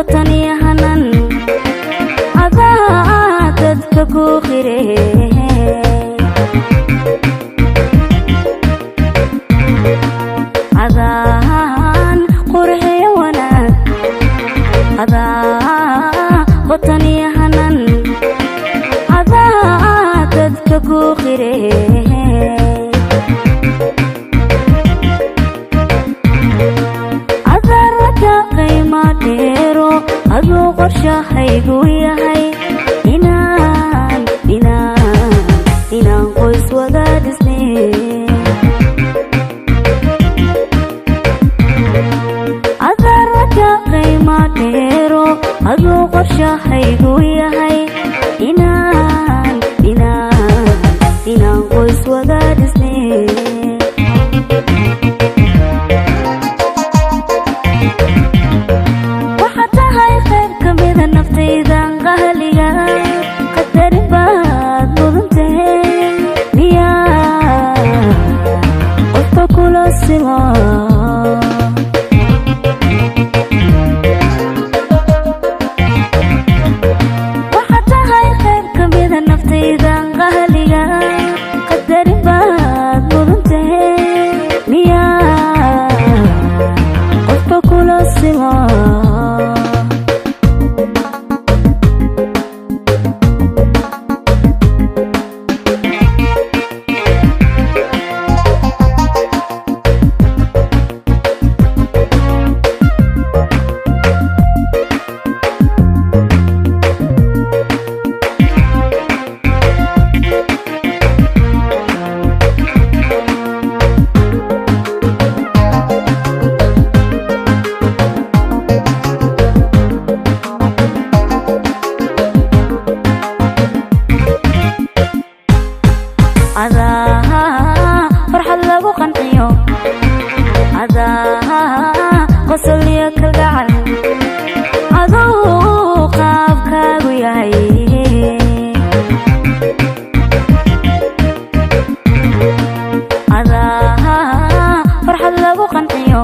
qotani hanan dadka ku khiree adaan qurxiyo wanaag qotani hanan dadka ku khiree adoo qorshahaygu yahay inaan qoys wada dhisnay adarka qiima dheero adoo qorshahaygu yahay inaan qoys wada dhisnay فرحة لغو قنقيو قصل يا كالقعل قاب كاغو ياهي فرحة لغو قنقيو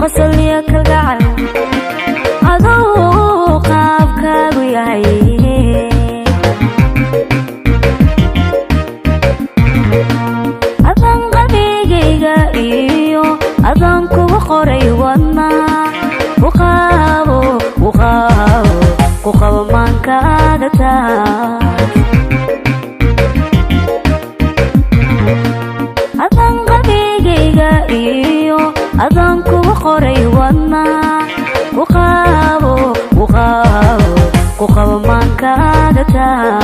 قصل يا كالقعل قاب كاغو ياهي أذان كوا قري وما وخاو من كادتا أذان قبيجي جايو أذان كوا قري وما وخاو من كادتا